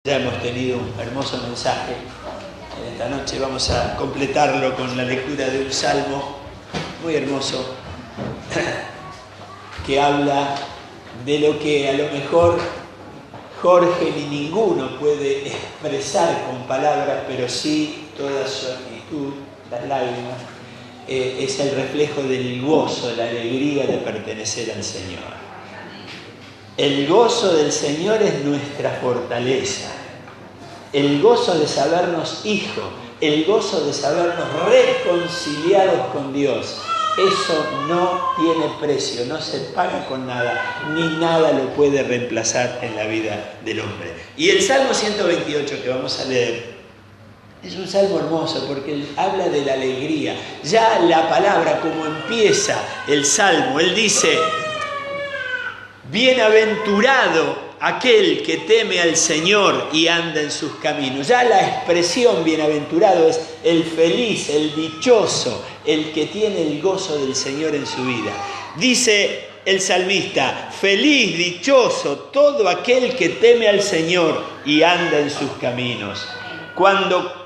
Ya hemos tenido un hermoso mensaje. En esta noche vamos a completarlo con la lectura de un salmo muy hermoso que habla de lo que a lo mejor Jorge ni ninguno puede expresar con palabras, pero sí toda su actitud, las lágrimas, es el reflejo del gozo, la alegría de pertenecer al Señor. El gozo del Señor es nuestra fortaleza. El gozo de sabernos hijos, el gozo de sabernos reconciliados con Dios. Eso no tiene precio, no se paga con nada, ni nada lo puede reemplazar en la vida del hombre. Y el Salmo 128 que vamos a leer es un salmo hermoso porque habla de la alegría. Ya la palabra, como empieza el salmo, él dice: bienaventurado aquel que teme al Señor y anda en sus caminos. Ya la expresión bienaventurado es el feliz, el dichoso, el que tiene el gozo del Señor en su vida. Dice el salmista: feliz, dichoso todo aquel que teme al Señor y anda en sus caminos. Cuando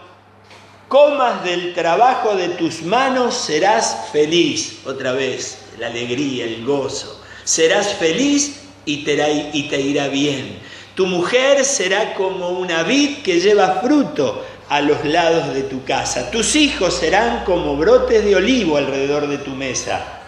comas del trabajo de tus manos serás feliz. Otra vez, la alegría, el gozo. Serás feliz y te irá bien. Tu mujer será como una vid que lleva fruto a los lados de tu casa. Tus hijos serán como brotes de olivo alrededor de tu mesa.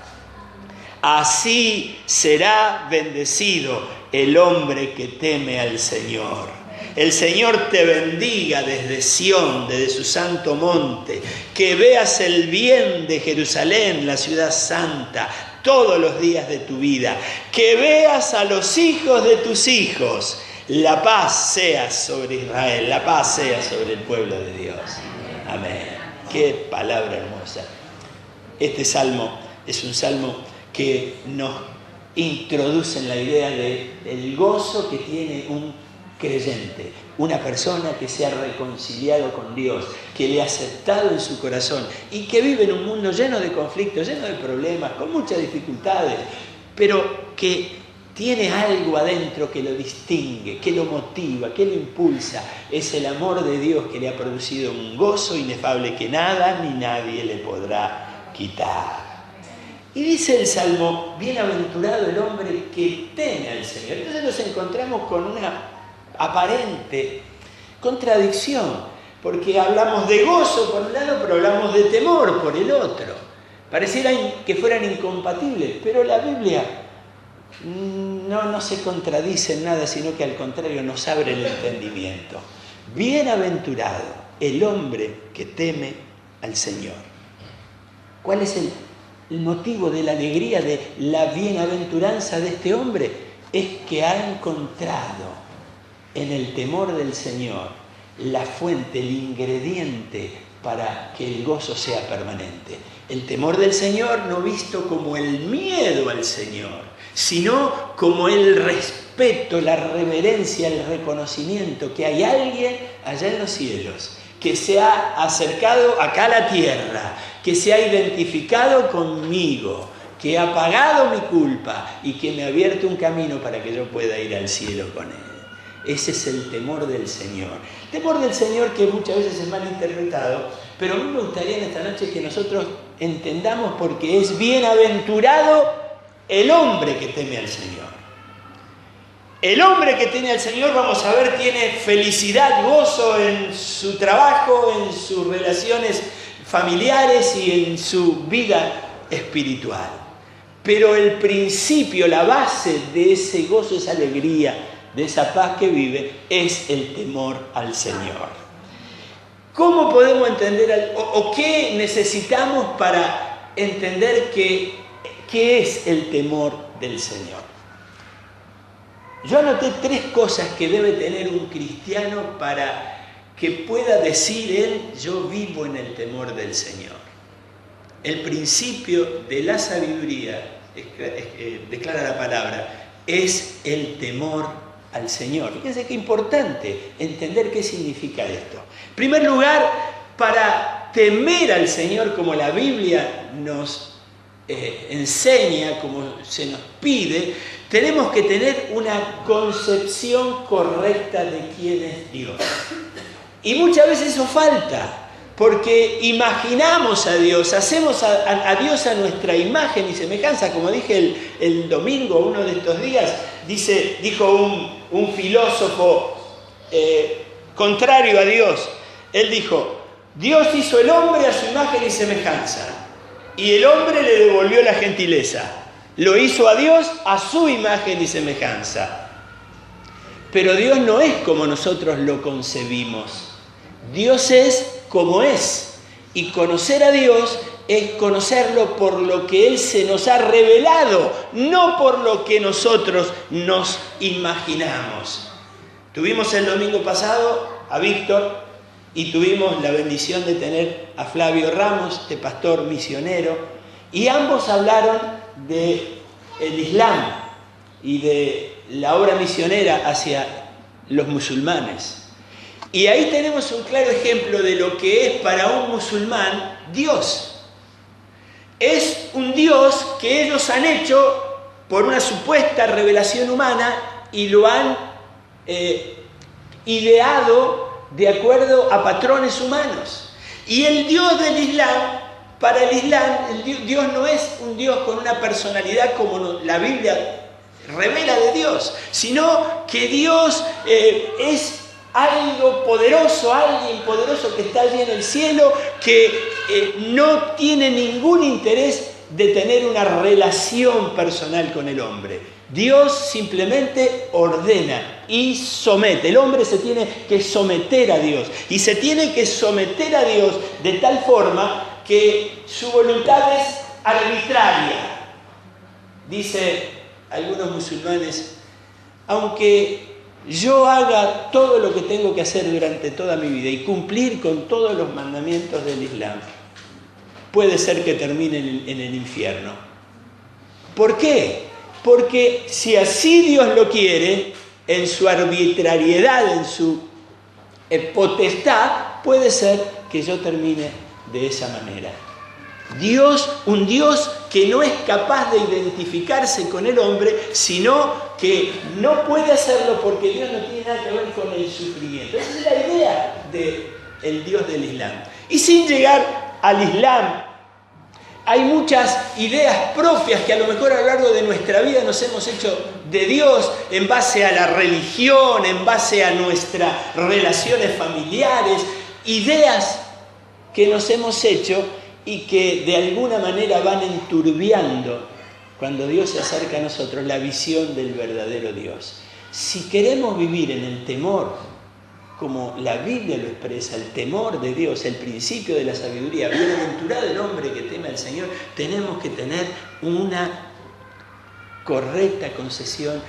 Así será bendecido el hombre que teme al Señor. El Señor te bendiga desde Sión, desde su santo monte. Que veas el bien de Jerusalén, la ciudad santa, todos los días de tu vida. Que veas a los hijos de tus hijos. La paz sea sobre Israel, la paz sea sobre el pueblo de Dios. Amén. Qué palabra hermosa. Este salmo es un salmo que nos introduce en la idea del gozo que tiene un creyente, una persona que se ha reconciliado con Dios, que le ha aceptado en su corazón y que vive en un mundo lleno de conflictos, lleno de problemas, con muchas dificultades, pero que tiene algo adentro que lo distingue, que lo motiva, que lo impulsa. Es el amor de Dios que le ha producido un gozo inefable que nada ni nadie le podrá quitar. Y dice el Salmo: bienaventurado el hombre que teme al Señor. Entonces nos encontramos con una aparente contradicción, porque hablamos de gozo por un lado, pero hablamos de temor por el otro. Pareciera que fueran incompatibles, pero la Biblia no se contradice en nada, sino que al contrario nos abre el entendimiento. Bienaventurado el hombre que teme al Señor. ¿Cuál es el motivo de la alegría, de la bienaventuranza de este hombre? Es que ha encontrado en el temor del Señor la fuente, el ingrediente para que el gozo sea permanente. El temor del Señor no visto como el miedo al Señor, sino como el respeto, la reverencia, el reconocimiento que hay alguien allá en los cielos que se ha acercado acá a la tierra, que se ha identificado conmigo, que ha pagado mi culpa y que me ha abierto un camino para que yo pueda ir al cielo con él. Ese es el temor del Señor. El temor del Señor que muchas veces es mal interpretado, pero a mí me gustaría en esta noche que nosotros entendamos porque es bienaventurado el hombre que teme al Señor. El hombre que teme al Señor, vamos a ver, tiene felicidad, gozo en su trabajo, en sus relaciones familiares y en su vida espiritual. Pero el principio, la base de ese gozo, esa alegría, de esa paz que vive, es el temor al Señor. ¿Cómo podemos entender o qué necesitamos para entender qué es el temor del Señor? Yo anoté 3 cosas que debe tener un cristiano para que pueda decir él: yo vivo en el temor del Señor. El principio de la sabiduría, declara la palabra, es el temor al Señor. Fíjense qué importante entender qué significa esto. En primer lugar, para temer al Señor, como la Biblia nos enseña, como se nos pide, tenemos que tener una concepción correcta de quién es Dios. Y muchas veces eso falta, porque imaginamos a Dios, hacemos a Dios a nuestra imagen y semejanza, como dije el domingo, uno de estos días, dijo un filósofo contrario a Dios. Él dijo: Dios hizo el hombre a su imagen y semejanza, y el hombre le devolvió la gentileza. Lo hizo a Dios a su imagen y semejanza. Pero Dios no es como nosotros lo concebimos. Dios es como es. Y conocer a Dios es conocerlo por lo que Él se nos ha revelado, no por lo que nosotros nos imaginamos. Tuvimos el domingo pasado a Víctor y tuvimos la bendición de tener a Flavio Ramos, de pastor misionero, y ambos hablaron del Islam y de la obra misionera hacia los musulmanes. Y ahí tenemos un claro ejemplo de lo que es para un musulmán Dios. Es un Dios que ellos han hecho por una supuesta revelación humana y lo han ideado de acuerdo a patrones humanos. Y el Dios del Islam, para el Islam, Dios no es un Dios con una personalidad como la Biblia revela de Dios, sino que Dios es algo poderoso, alguien poderoso que está allí en el cielo, que no tiene ningún interés de tener una relación personal con el hombre. Dios simplemente ordena y somete. El hombre se tiene que someter a Dios, y se tiene que someter a Dios de tal forma que su voluntad es arbitraria. Dice algunos musulmanes: aunque yo haga todo lo que tengo que hacer durante toda mi vida y cumplir con todos los mandamientos del Islam, puede ser que termine en el infierno. ¿Por qué? Porque si así Dios lo quiere, en su arbitrariedad, en su potestad, puede ser que yo termine de esa manera. Un Dios que no es capaz de identificarse con el hombre, sino que no puede hacerlo porque Dios no tiene nada que ver con el sufrimiento. Esa es la idea del Dios del Islam. Y sin llegar al Islam, hay muchas ideas propias que a lo mejor a lo largo de nuestra vida nos hemos hecho de Dios en base a la religión, en base a nuestras relaciones familiares, ideas que nos hemos hecho y que de alguna manera van enturbiando, cuando Dios se acerca a nosotros, la visión del verdadero Dios. Si queremos vivir en el temor, como la Biblia lo expresa, el temor de Dios, el principio de la sabiduría, bienaventurado el hombre que teme al Señor, tenemos que tener una correcta concesión,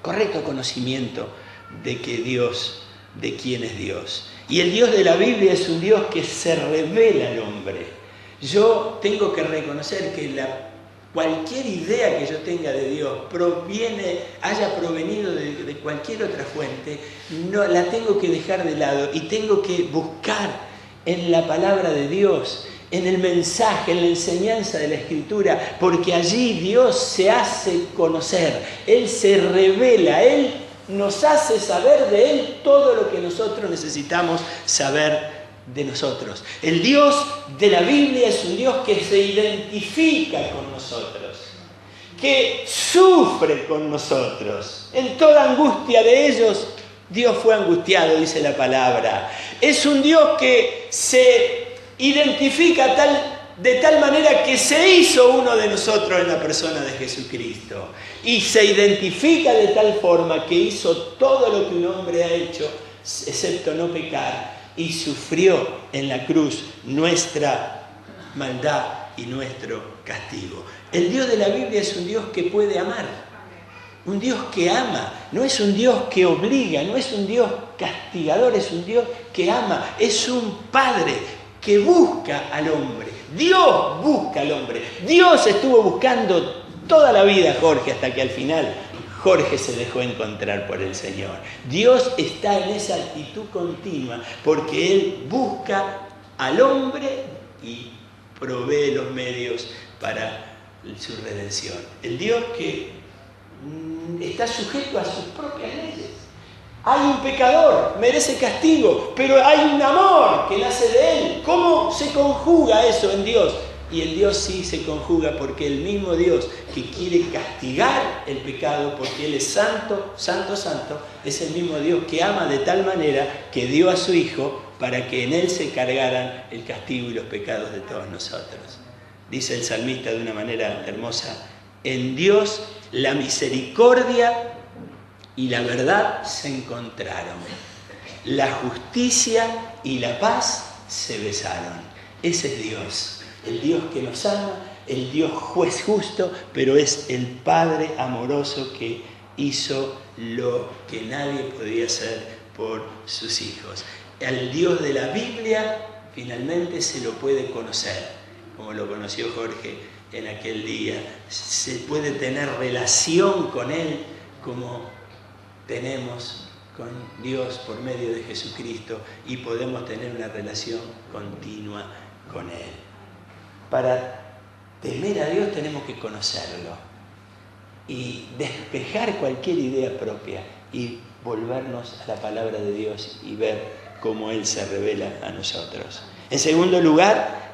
correcto conocimiento de quién es Dios. Y el Dios de la Biblia es un Dios que se revela al hombre. Yo tengo que reconocer que cualquier idea que yo tenga de Dios haya provenido de cualquier otra fuente, no la tengo que dejar de lado y tengo que buscar en la palabra de Dios, en el mensaje, en la enseñanza de la Escritura, porque allí Dios se hace conocer, Él se revela, Él nos hace saber de Él todo lo que nosotros necesitamos saber de nosotros. El Dios de la Biblia es un Dios que se identifica con nosotros, que sufre con nosotros. En toda angustia de ellos, Dios fue angustiado, dice la palabra. Es un Dios que se identifica de tal manera que se hizo uno de nosotros en la persona de Jesucristo. Y se identifica de tal forma que hizo todo lo que un hombre ha hecho, excepto no pecar, y sufrió en la cruz nuestra maldad y nuestro castigo. El Dios de la Biblia es un Dios que puede amar, un Dios que ama, no es un Dios que obliga, no es un Dios castigador, es un Dios que ama, es un Padre que busca al hombre. Dios busca al hombre. Dios estuvo buscando toda la vida a Jorge hasta que al final Jorge se dejó encontrar por el Señor. Dios está en esa actitud continua porque Él busca al hombre y provee los medios para su redención. El Dios que está sujeto a sus propias leyes. Hay un pecador, merece castigo, pero hay un amor que nace de él. ¿Cómo se conjuga eso en Dios? Y en Dios sí se conjuga, porque el mismo Dios que quiere castigar el pecado, porque Él es santo, santo, santo, es el mismo Dios que ama de tal manera que dio a su Hijo para que en Él se cargaran el castigo y los pecados de todos nosotros. Dice el salmista de una manera hermosa: en Dios la misericordia y la verdad se encontraron, la justicia y la paz se besaron. Ese es Dios. El Dios que nos ama, el Dios juez justo, pero es el Padre amoroso que hizo lo que nadie podía hacer por sus hijos. Al Dios de la Biblia finalmente se lo puede conocer, como lo conoció Jorge en aquel día. Se puede tener relación con Él como tenemos con Dios por medio de Jesucristo, y podemos tener una relación continua con Él. Para temer a Dios tenemos que conocerlo y despejar cualquier idea propia y volvernos a la palabra de Dios y ver cómo Él se revela a nosotros. En segundo lugar,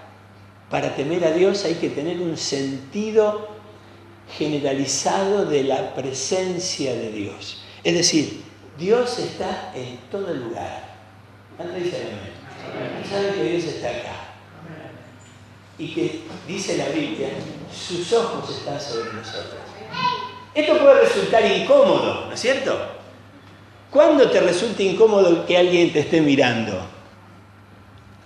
para temer a Dios hay que tener un sentido generalizado de la presencia de Dios. Es decir, Dios está en todo lugar. ¿Cuánto dice amén? ¿Sabe que Dios está acá? Y que dice la Biblia, sus ojos están sobre nosotros. Esto puede resultar incómodo, ¿no es cierto? ¿Cuándo te resulta incómodo que alguien te esté mirando?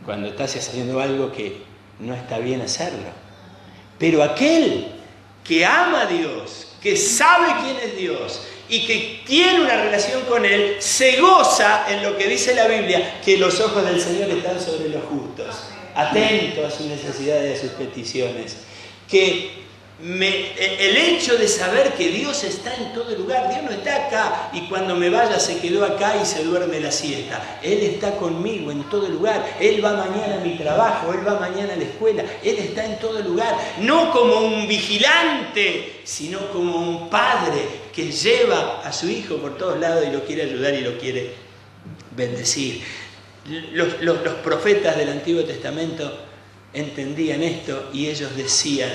Cuando estás haciendo algo que no está bien hacerlo. Pero aquel que ama a Dios, que sabe quién es Dios y que tiene una relación con Él, se goza en lo que dice la Biblia, que los ojos del Señor están sobre los justos, atento a sus necesidades y a sus peticiones. Que el hecho de saber que Dios está en todo lugar, Dios no está acá y cuando me vaya se quedó acá y se duerme la siesta. Él está conmigo en todo lugar. Él va mañana a mi trabajo, Él va mañana a la escuela. Él está en todo lugar, no como un vigilante, sino como un padre que lleva a su hijo por todos lados y lo quiere ayudar y lo quiere bendecir. Los profetas del Antiguo Testamento entendían esto y ellos decían: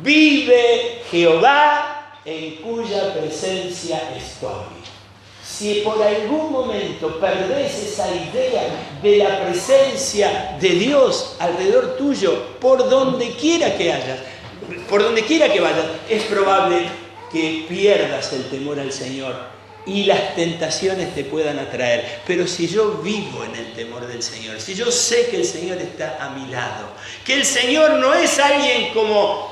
vive Jehová en cuya presencia estoy. Si por algún momento perdés esa idea de la presencia de Dios alrededor tuyo, por donde quiera que vayas, es probable que pierdas el temor al Señor y las tentaciones te puedan atraer. Pero si yo vivo en el temor del Señor, si yo sé que el Señor está a mi lado, que el Señor no es alguien como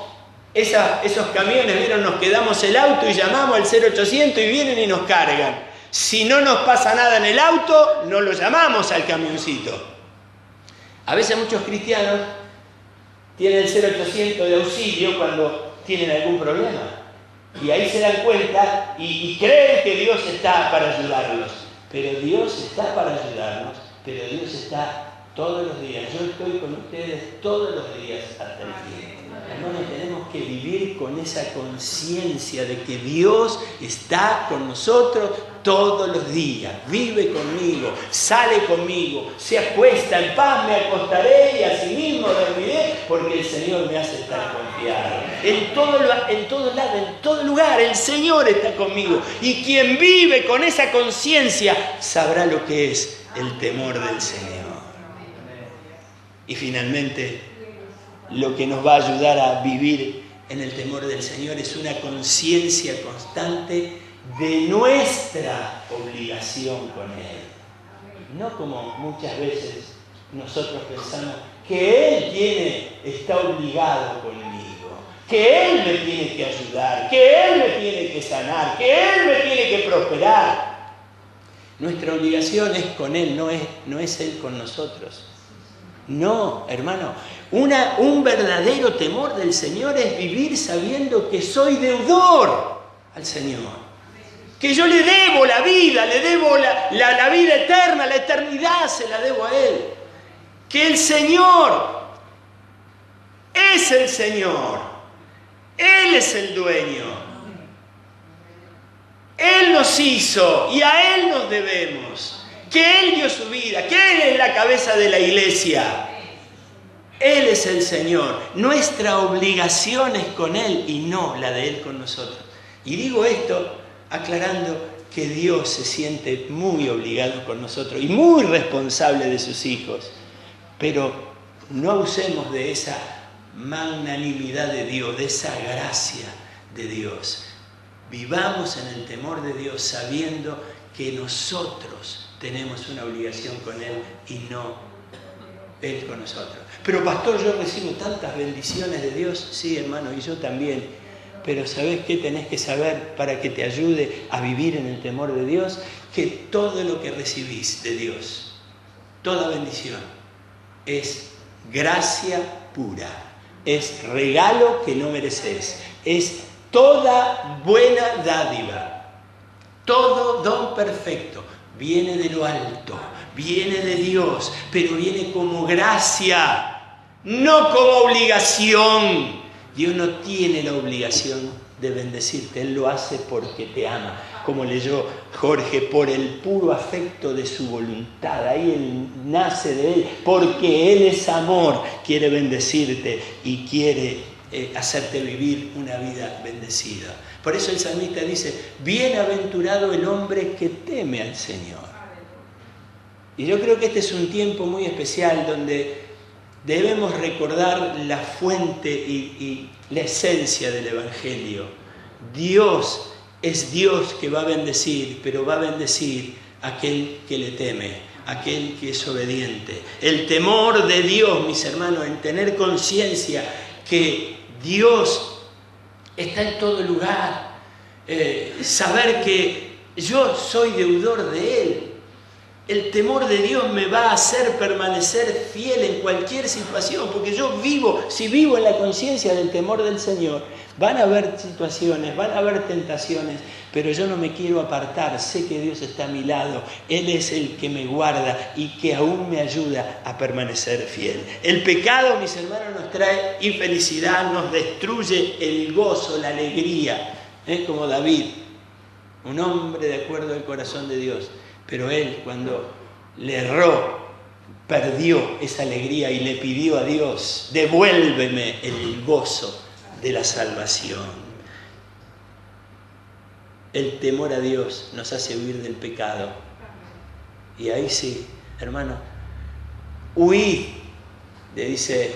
esos camiones, ¿vieron? Nos quedamos el auto y llamamos al 0800 y vienen y nos cargan. Si no nos pasa nada en el auto, no lo llamamos al camioncito. A veces muchos cristianos tienen el 0800 de auxilio cuando tienen algún problema. Y ahí se dan cuenta y creen que Dios está para ayudarlos. Pero Dios está para ayudarnos, pero Dios está todos los días. Yo estoy con ustedes todos los días hasta el fin. Hermanos, tenemos que vivir con esa conciencia de que Dios está con nosotros todos los días. Vive conmigo, sale conmigo, se acuesta, en paz me acostaré y asimismo dormiré, porque el Señor me hace estar confiado. En todo lado, en todo lugar, el Señor está conmigo. Y quien vive con esa conciencia sabrá lo que es el temor del Señor. Y finalmente, lo que nos va a ayudar a vivir en el temor del Señor es una conciencia constante de nuestra obligación con Él. No como muchas veces nosotros pensamos que Él está obligado conmigo, que Él me tiene que ayudar, que Él me tiene que sanar, que Él me tiene que prosperar. Nuestra obligación es con Él, no es Él con nosotros. No, hermano, un verdadero temor del Señor es vivir sabiendo que soy deudor al Señor. Que yo le debo la vida, le debo la vida eterna, la eternidad se la debo a Él. Que el Señor es el Señor. Él es el dueño. Él nos hizo y a Él nos debemos. Que Él dio su vida, que Él es la cabeza de la iglesia. Él es el Señor. Nuestra obligación es con Él y no la de Él con nosotros. Y digo esto aclarando que Dios se siente muy obligado con nosotros y muy responsable de sus hijos. Pero no abusemos de esa magnanimidad de Dios, de esa gracia de Dios. Vivamos en el temor de Dios sabiendo que nosotros tenemos una obligación con Él y no Él con nosotros. Pero pastor, yo recibo tantas bendiciones de Dios. Sí, hermano, y yo también. Pero ¿sabés qué tenés que saber para que te ayude a vivir en el temor de Dios? Que todo lo que recibís de Dios, toda bendición, es gracia pura. Es regalo que no mereces. Es toda buena dádiva. Todo don perfecto viene de lo alto, viene de Dios, pero viene como gracia, no como obligación. Dios no tiene la obligación de bendecirte, Él lo hace porque te ama. Como leyó Jorge, por el puro afecto de su voluntad. Ahí Él nace de Él, porque Él es amor, quiere bendecirte y quiere hacerte vivir una vida bendecida. Por eso el salmista dice, bienaventurado el hombre que teme al Señor. Y yo creo que este es un tiempo muy especial donde debemos recordar la fuente y la esencia del Evangelio. Dios es Dios que va a bendecir, pero va a bendecir a aquel que le teme, aquel que es obediente. El temor de Dios, mis hermanos, en tener conciencia que Dios está en todo lugar, saber que yo soy deudor de Él. El temor de Dios me va a hacer permanecer fiel en cualquier situación, porque yo vivo, si vivo en la conciencia del temor del Señor, van a haber situaciones, van a haber tentaciones, pero yo no me quiero apartar, sé que Dios está a mi lado, Él es el que me guarda y que aún me ayuda a permanecer fiel. El pecado, mis hermanos, nos trae infelicidad, nos destruye el gozo, la alegría, como David, un hombre de acuerdo al corazón de Dios. Pero él, cuando le erró, perdió esa alegría y le pidió a Dios, devuélveme el gozo de la salvación. El temor a Dios nos hace huir del pecado. Y ahí sí, hermano, huid, le dice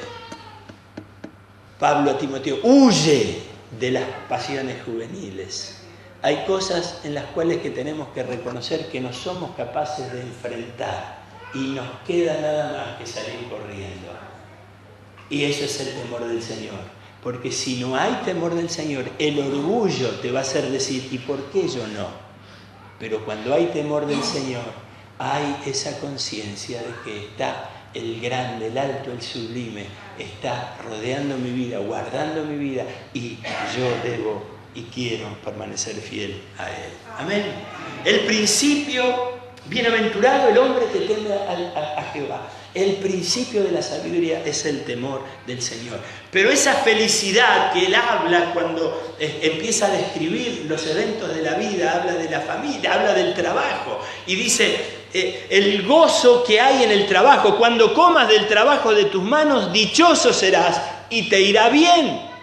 Pablo a Timoteo, huye de las pasiones juveniles. Hay cosas en las cuales que tenemos que reconocer que no somos capaces de enfrentar y nos queda nada más que salir corriendo. Y eso es el temor del Señor. Porque si no hay temor del Señor, el orgullo te va a hacer decir, ¿y por qué yo no? Pero cuando hay temor del Señor, hay esa conciencia de que está el grande, el alto, el sublime, está rodeando mi vida, guardando mi vida, y yo debo y quiero permanecer fiel a Él. Amén. El principio, bienaventurado el hombre que teme a Jehová. El principio de la sabiduría es el temor del Señor. Pero esa felicidad que Él habla cuando empieza a describir los eventos de la vida, habla de la familia, habla del trabajo. Y dice, el gozo que hay en el trabajo, cuando comas del trabajo de tus manos, dichoso serás y te irá bien.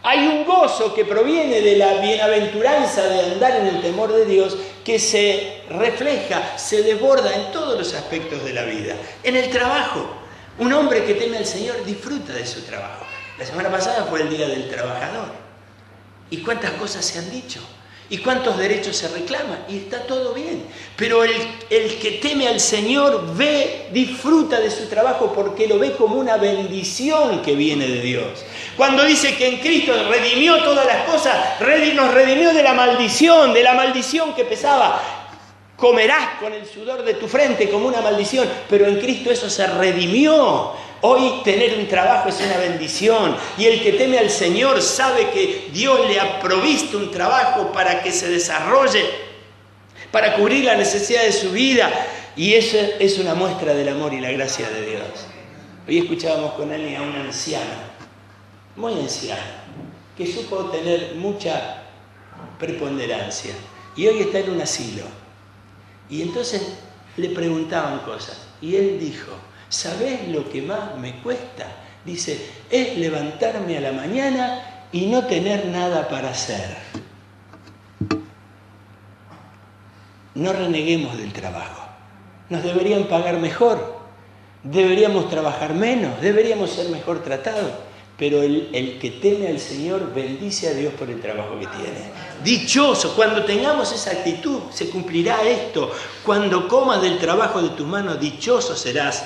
Hay un gozo que proviene de la bienaventuranza de andar en el temor de Dios que se refleja, se desborda en todos los aspectos de la vida. En el trabajo, un hombre que teme al Señor disfruta de su trabajo. La semana pasada fue el Día del Trabajador. ¿Y cuántas cosas se han dicho? ¿Y cuántos derechos se reclaman? Y está todo bien. Pero el que teme al Señor disfruta de su trabajo porque lo ve como una bendición que viene de Dios. Cuando dice que en Cristo redimió todas las cosas, nos redimió de la maldición que pesaba. Comerás con el sudor de tu frente como una maldición, pero en Cristo eso se redimió. Hoy tener un trabajo es una bendición y el que teme al Señor sabe que Dios le ha provisto un trabajo para que se desarrolle, para cubrir la necesidad de su vida, y eso es una muestra del amor y la gracia de Dios. Hoy escuchábamos con alguien a un anciano, muy anciano, que supo tener mucha preponderancia y hoy está en un asilo. Y entonces le preguntaban cosas y él dijo, ¿sabés lo que más me cuesta? Dice, es levantarme a la mañana y no tener nada para hacer. No reneguemos del trabajo. Nos deberían pagar mejor, deberíamos trabajar menos, deberíamos ser mejor tratados. Pero el que teme al Señor bendice a Dios por el trabajo que tiene. Dichoso, cuando tengamos esa actitud, se cumplirá esto. Cuando comas del trabajo de tus manos, dichoso serás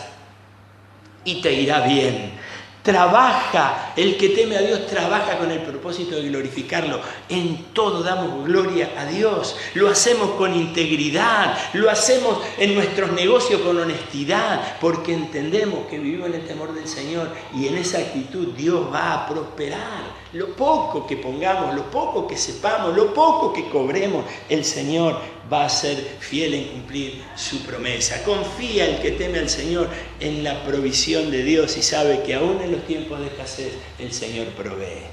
y te irá bien. Trabaja, el que teme a Dios trabaja con el propósito de glorificarlo. En todo damos gloria a Dios. Lo hacemos con integridad, lo hacemos en nuestros negocios con honestidad, porque entendemos que vivimos en el temor del Señor y en esa actitud Dios va a prosperar. Lo poco que pongamos, lo poco que sepamos, lo poco que cobremos, el Señor va a ser fiel en cumplir su promesa. Confía el que teme al Señor en la provisión de Dios y sabe que aún en los tiempos de escasez el Señor provee.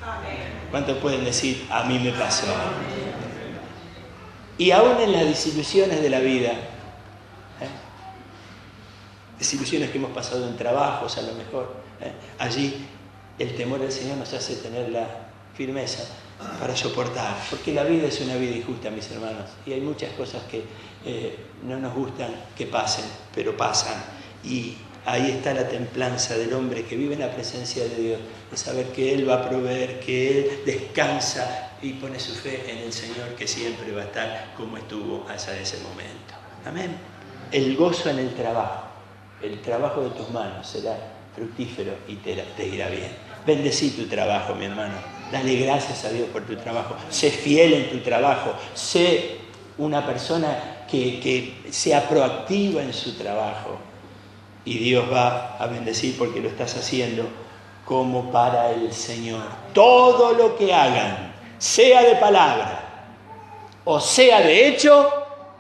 ¿Cuántos pueden decir, a mí me pasó? Y aún en las desilusiones de la vida, desilusiones que hemos pasado en trabajos a lo mejor, allí el temor al Señor nos hace tener la firmeza para soportar, porque la vida es una vida injusta, mis hermanos, y hay muchas cosas que no nos gustan que pasen, pero pasan, y ahí está la templanza del hombre que vive en la presencia de Dios, de saber que Él va a proveer, que Él descansa y pone su fe en el Señor, que siempre va a estar como estuvo hasta ese momento. Amén. El gozo en el trabajo de tus manos será fructífero y te irá bien. Bendecí tu trabajo, mi hermano. Dale gracias a Dios por tu trabajo. Sé fiel en tu trabajo. Sé una persona que sea proactiva en su trabajo. Y Dios va a bendecir porque lo estás haciendo como para el Señor. Todo lo que hagan, sea de palabra o sea de hecho,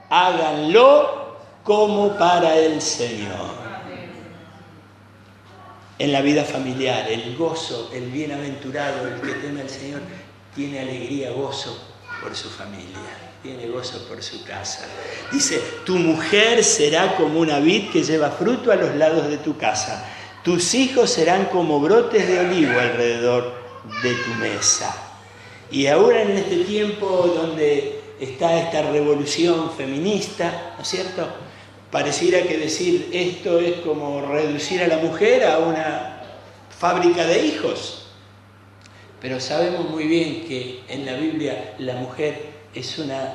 háganlo como para el Señor. En la vida familiar, el gozo, el bienaventurado, el que teme al Señor, tiene alegría, gozo por su familia, tiene gozo por su casa. Dice, tu mujer será como una vid que lleva fruto a los lados de tu casa. Tus hijos serán como brotes de olivo alrededor de tu mesa. Y ahora en este tiempo donde está esta revolución feminista, ¿no es cierto?, pareciera que decir esto es como reducir a la mujer a una fábrica de hijos. Pero sabemos muy bien que en la Biblia la mujer es una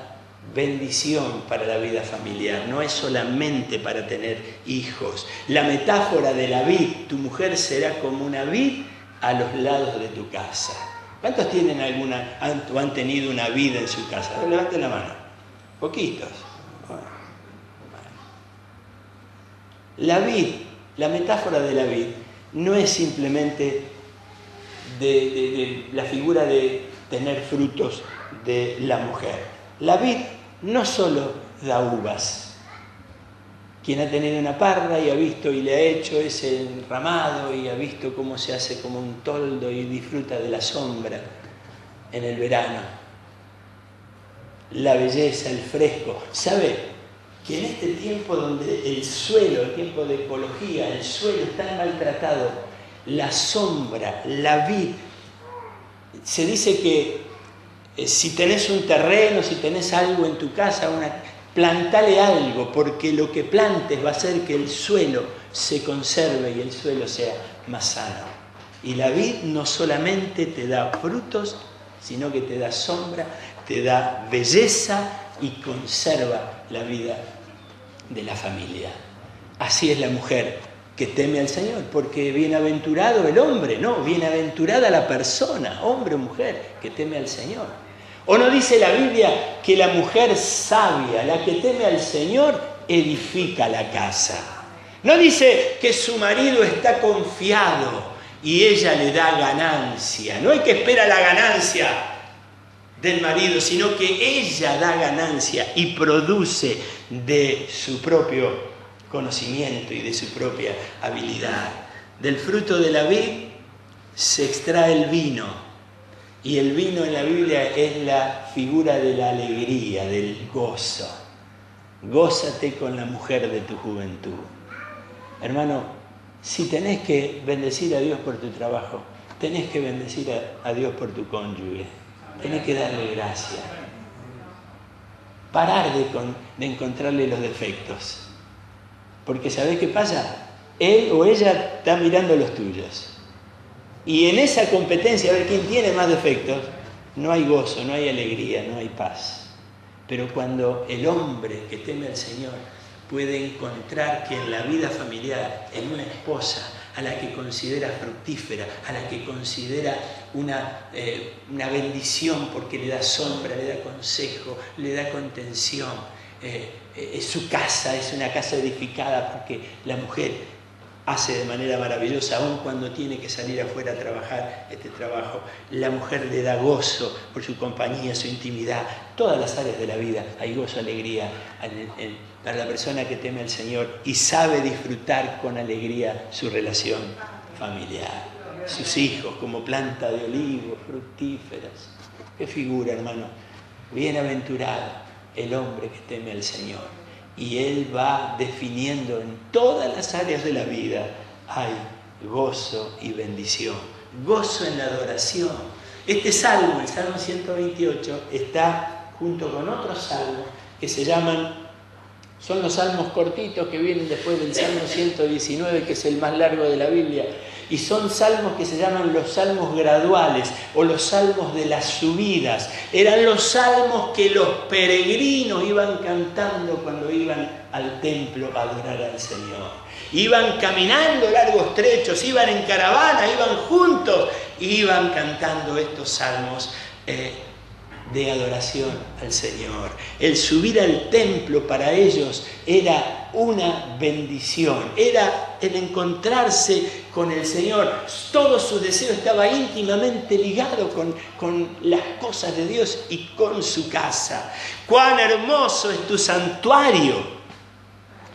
bendición para la vida familiar, no es solamente para tener hijos. La metáfora de la vid, tu mujer será como una vid a los lados de tu casa. ¿Cuántos tienen han tenido una vid en su casa? Levanten la mano. Poquitos. La vid, la metáfora de la vid, no es simplemente de la figura de tener frutos de la mujer. La vid no solo da uvas. Quien ha tenido una parra y ha visto y le ha hecho ese enramado y ha visto cómo se hace como un toldo y disfruta de la sombra en el verano, la belleza, el fresco, ¿sabe? Que en este tiempo donde el suelo, el tiempo de ecología, el suelo está maltratado, la sombra, la vid, se dice que si tenés un terreno, si tenés algo en tu casa, plantale algo, porque lo que plantes va a hacer que el suelo se conserve y el suelo sea más sano. Y la vid no solamente te da frutos, sino que te da sombra, te da belleza y conserva la vida de la familia. Así es la mujer que teme al Señor, porque bienaventurado el hombre, no, bienaventurada la persona, hombre o mujer, que teme al Señor. ¿O no dice la Biblia que la mujer sabia, la que teme al Señor, edifica la casa? ¿No dice que su marido está confiado y ella le da ganancia? No hay que esperar la ganancia del marido, sino que ella da ganancia y produce de su propio conocimiento y de su propia habilidad. Del fruto de la vid se extrae el vino Y el vino en la Biblia es la figura de la alegría, del gozo. Gózate con la mujer de tu juventud. Hermano, si tenés que bendecir a Dios por tu trabajo, tenés que bendecir a Dios por tu cónyuge. Tenés que darle gracias. Parar de encontrarle los defectos. Porque ¿sabés qué pasa? Él o ella está mirando los tuyos. Y en esa competencia, a ver quién tiene más defectos, no hay gozo, no hay alegría, no hay paz. Pero cuando el hombre que teme al Señor puede encontrar que en la vida familiar, en una esposa a la que considera fructífera, a la que considera una bendición porque le da sombra, le da consejo, le da contención, su casa es una casa edificada porque la mujer hace de manera maravillosa, aun cuando tiene que salir afuera a trabajar este trabajo. La mujer le da gozo por su compañía, su intimidad. Todas las áreas de la vida hay gozo, alegría para la persona que teme al Señor y sabe disfrutar con alegría su relación familiar. Sus hijos como planta de olivos, fructíferas. Qué figura, hermano. Bienaventurado el hombre que teme al Señor. Y Él va definiendo en todas las áreas de la vida, hay gozo y bendición, gozo en la adoración. Este salmo, el Salmo 128, está junto con otros salmos que se llaman, son los salmos cortitos que vienen después del Salmo 119, que es el más largo de la Biblia. Y son salmos que se llaman los salmos graduales o los salmos de las subidas. Eran los salmos que los peregrinos iban cantando cuando iban al templo a adorar al Señor. Iban caminando largos trechos, iban en caravana, iban juntos, iban cantando estos salmos de adoración al Señor. El subir al templo para ellos era una bendición, era el encontrarse con el Señor. Todo su deseo estaba íntimamente ligado con las cosas de Dios y con su casa. ¡Cuán hermoso es tu santuario,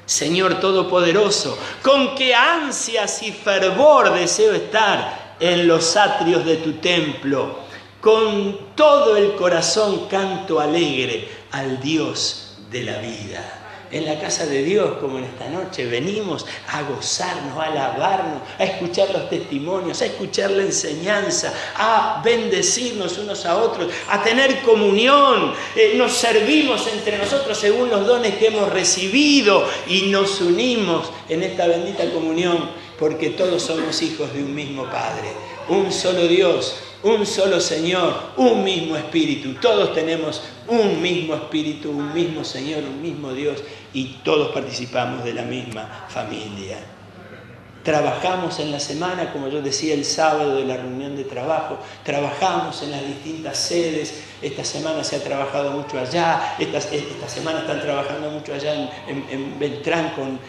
Señor Todopoderoso! Con qué ansias y fervor deseo estar en los atrios de tu templo. Con todo el corazón canto alegre al Dios de la vida. En la casa de Dios, como en esta noche, venimos a gozarnos, a alabarnos, a escuchar los testimonios, a escuchar la enseñanza, a bendecirnos unos a otros, a tener comunión. Nos servimos entre nosotros según los dones que hemos recibido y nos unimos en esta bendita comunión porque todos somos hijos de un mismo Padre, un solo Dios, un solo Señor, un mismo Espíritu. Todos tenemos un mismo Espíritu, un mismo Señor, un mismo Dios y todos participamos de la misma familia. Trabajamos en la semana, como yo decía el sábado de la reunión de trabajo, trabajamos en las distintas sedes. Esta semana se ha trabajado mucho allá, esta semana están trabajando mucho allá en Beltrán con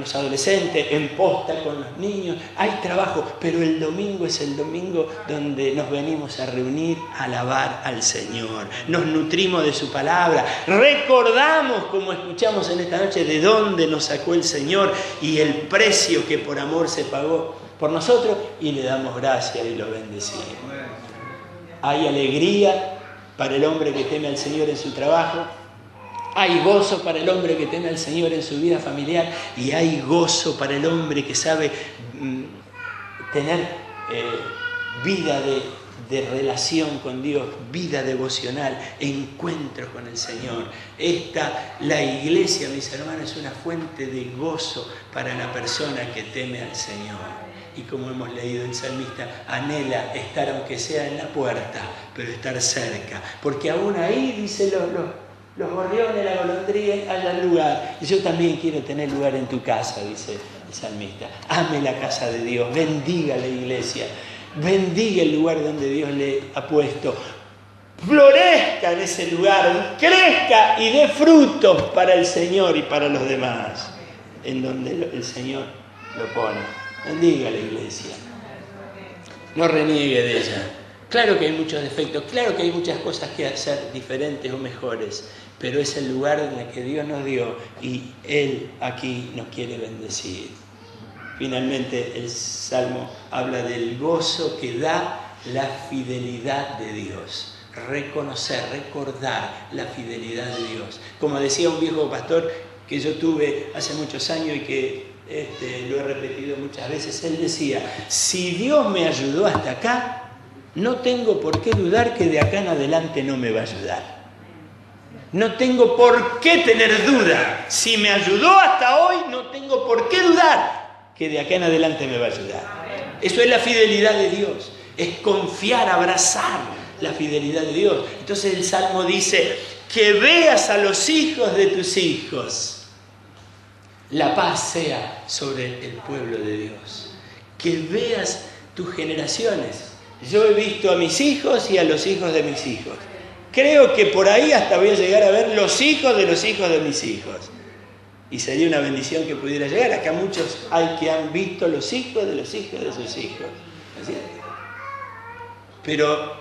los adolescentes, en Posta con los niños. Hay trabajo, pero el domingo es el domingo donde nos venimos a reunir, a alabar al Señor. Nos nutrimos de su palabra, recordamos, como escuchamos en esta noche, de dónde nos sacó el Señor y el precio que por amor se pagó por nosotros y le damos gracias y lo bendecimos. Hay alegría para el hombre que teme al Señor en su trabajo. Hay gozo para el hombre que teme al Señor en su vida familiar y hay gozo para el hombre que sabe tener vida de relación con Dios, vida devocional, encuentro con el Señor. La iglesia, mis hermanos, es una fuente de gozo para la persona que teme al Señor. Y como hemos leído, el salmista anhela estar, aunque sea en la puerta, pero estar cerca. Porque aún ahí, dice los gorriones, la golondrina, haya lugar. Y yo también quiero tener lugar en tu casa, dice el salmista. Ame la casa de Dios, bendiga la iglesia, bendiga el lugar donde Dios le ha puesto. Florezca en ese lugar, crezca y dé frutos para el Señor y para los demás, en donde el Señor lo pone. Bendiga la iglesia. No reniegue de ella. Claro que hay muchos defectos, claro que hay muchas cosas que hacer diferentes o mejores, pero es el lugar en el que Dios nos dio y Él aquí nos quiere bendecir. Finalmente el Salmo habla del gozo que da la fidelidad de Dios. Reconocer, recordar la fidelidad de Dios. Como decía un viejo pastor que yo tuve hace muchos años y que lo he repetido muchas veces, él decía, si Dios me ayudó hasta acá, no tengo por qué dudar que de acá en adelante no me va a ayudar. No tengo por qué tener duda. Si me ayudó hasta hoy, no tengo por qué dudar que de acá en adelante me va a ayudar. Eso es la fidelidad de Dios. Es confiar, abrazar la fidelidad de Dios. Entonces el Salmo dice, que veas a los hijos de tus hijos. La paz sea sobre el pueblo de Dios. Que veas tus generaciones. Yo he visto a mis hijos y a los hijos de mis hijos. Creo que por ahí hasta voy a llegar a ver los hijos de mis hijos. Y sería una bendición que pudiera llegar. Acá muchos hay que han visto los hijos de sus hijos. ¿Así? Pero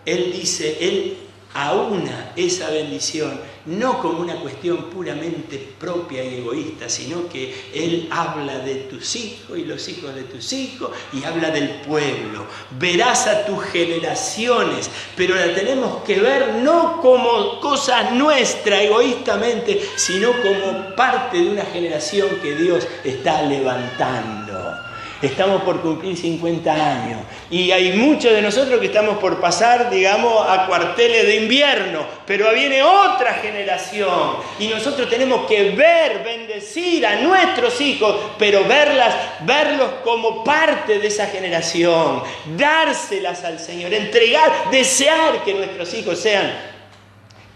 él dice, él aúna esa bendición, no como una cuestión puramente propia y egoísta, sino que él habla de tus hijos y los hijos de tus hijos y habla del pueblo. Verás a tus generaciones, pero la tenemos que ver no como cosas nuestras egoístamente, sino como parte de una generación que Dios está levantando. Estamos por cumplir 50 años y hay muchos de nosotros que estamos por pasar, digamos, a cuarteles de invierno, pero viene otra generación y nosotros tenemos que ver, bendecir a nuestros hijos, pero verlos como parte de esa generación, dárselas al Señor, entregar, desear que nuestros hijos sean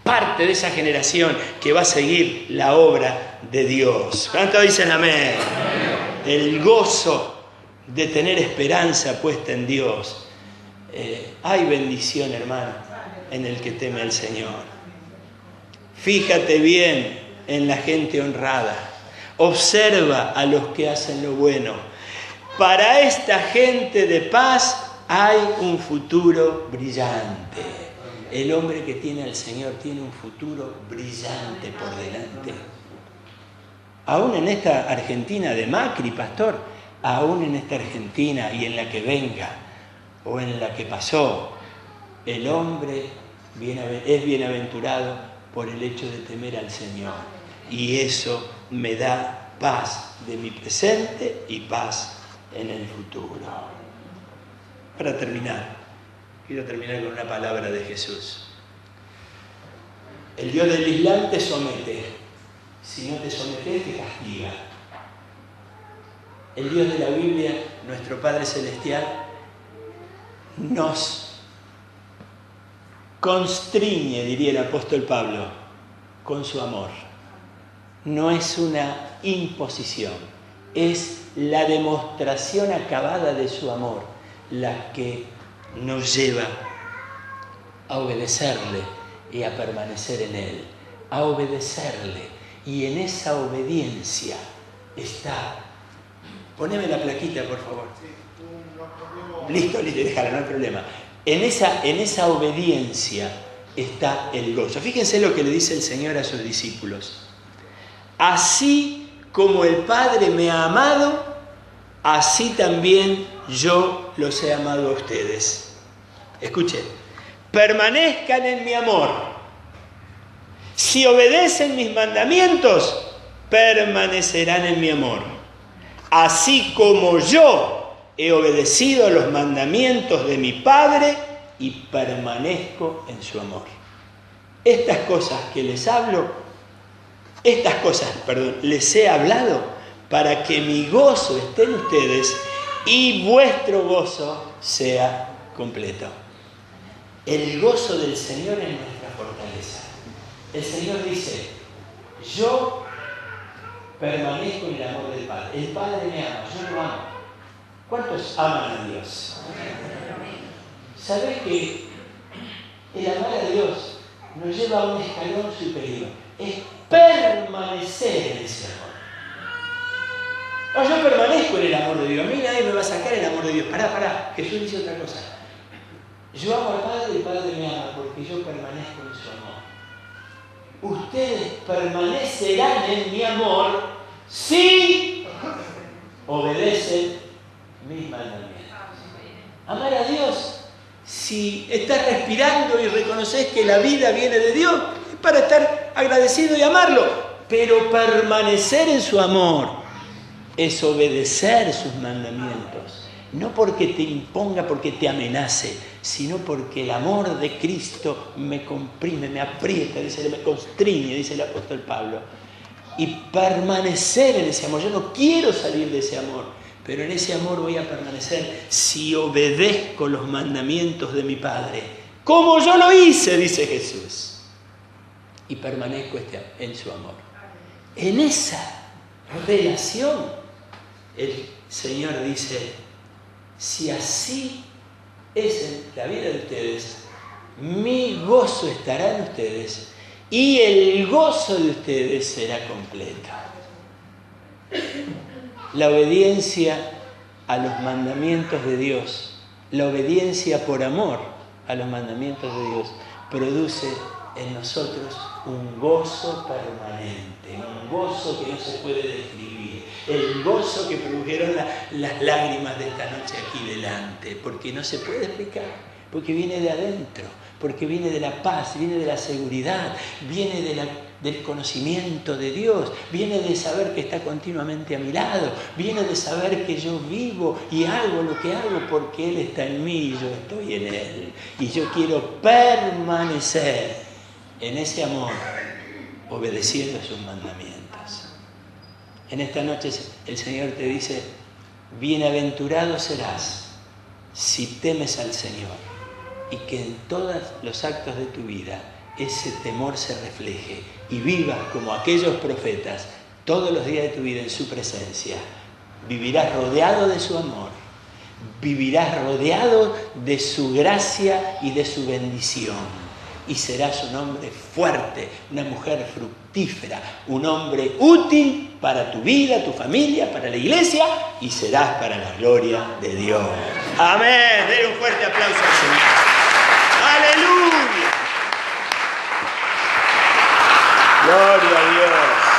parte de esa generación que va a seguir la obra de Dios. ¿Cuántos dicen amén? El gozo de tener esperanza puesta en Dios. Hay bendición, hermano, en el que teme al Señor. Fíjate bien en la gente honrada. Observa a los que hacen lo bueno. Para esta gente de paz hay un futuro brillante. El hombre que tiene al Señor tiene un futuro brillante por delante. Aún en esta Argentina de Macri, pastor, aún en esta Argentina y en la que venga, o en la que pasó, el hombre es bienaventurado por el hecho de temer al Señor. Y eso me da paz de mi presente y paz en el futuro. Para terminar, quiero terminar con una palabra de Jesús. El Dios del Islam te somete. Si no te sometes, te castiga. El Dios de la Biblia, nuestro Padre Celestial, nos constriñe, diría el apóstol Pablo, con su amor. No es una imposición, es la demostración acabada de su amor la que nos lleva a obedecerle y a permanecer en él, a obedecerle. Y en esa obediencia está. Poneme la plaquita, por favor. Listo, déjala, no hay problema. En esa obediencia está el gozo. Fíjense lo que le dice el Señor a sus discípulos. Así como el Padre me ha amado, así también yo los he amado a ustedes. Escuchen, permanezcan en mi amor. Si obedecen mis mandamientos, permanecerán en mi amor. Así como yo he obedecido los mandamientos de mi Padre y permanezco en su amor. Estas cosas que les les he hablado para que mi gozo esté en ustedes y vuestro gozo sea completo. El gozo del Señor es nuestra fortaleza. El Señor dice, yo permanezco en el amor del Padre. El Padre me ama, yo lo amo. ¿Cuántos aman a Dios? ¿Sabés que el amar a Dios nos lleva a un escalón superior? Es permanecer en ese amor. No, yo permanezco en el amor de Dios. A mí nadie me va a sacar el amor de Dios. Pará. Jesús dice otra cosa. Yo amo al Padre y el Padre me ama porque yo permanezco en su amor. Ustedes permanecerán en mi amor si obedecen mis mandamientos. Amar a Dios Si estás respirando y reconoces que la vida viene de Dios, es para estar agradecido y amarlo. Pero permanecer en su amor es obedecer sus mandamientos. No porque te imponga, porque te amenace, sino porque el amor de Cristo me comprime, me aprieta, me constriñe, dice el apóstol Pablo. Y permanecer en ese amor. Yo no quiero salir de ese amor, pero en ese amor voy a permanecer si obedezco los mandamientos de mi Padre, como yo lo hice, dice Jesús. Y permanezco en su amor. En esa relación, el Señor dice, si así es en la vida de ustedes, mi gozo estará en ustedes y el gozo de ustedes será completo. La obediencia a los mandamientos de Dios, la obediencia por amor a los mandamientos de Dios, produce en nosotros un gozo permanente, un gozo que no se puede describir, el gozo que produjeron las lágrimas de esta noche aquí delante, porque no se puede explicar, porque viene de adentro, porque viene de la paz, viene de la seguridad, viene del conocimiento de Dios, viene de saber que está continuamente a mi lado, viene de saber que yo vivo y hago lo que hago porque Él está en mí y yo estoy en Él. Y yo quiero permanecer en ese amor, obedeciendo sus mandamientos. En esta noche el Señor te dice, bienaventurado serás si temes al Señor y que en todos los actos de tu vida ese temor se refleje y vivas como aquellos profetas todos los días de tu vida en su presencia. Vivirás rodeado de su amor, vivirás rodeado de su gracia y de su bendición. Y serás un hombre fuerte, una mujer fructífera, un hombre útil para tu vida, tu familia, para la iglesia y serás para la gloria de Dios. Amén. Den un fuerte aplauso al Señor. Aleluya. Gloria a Dios.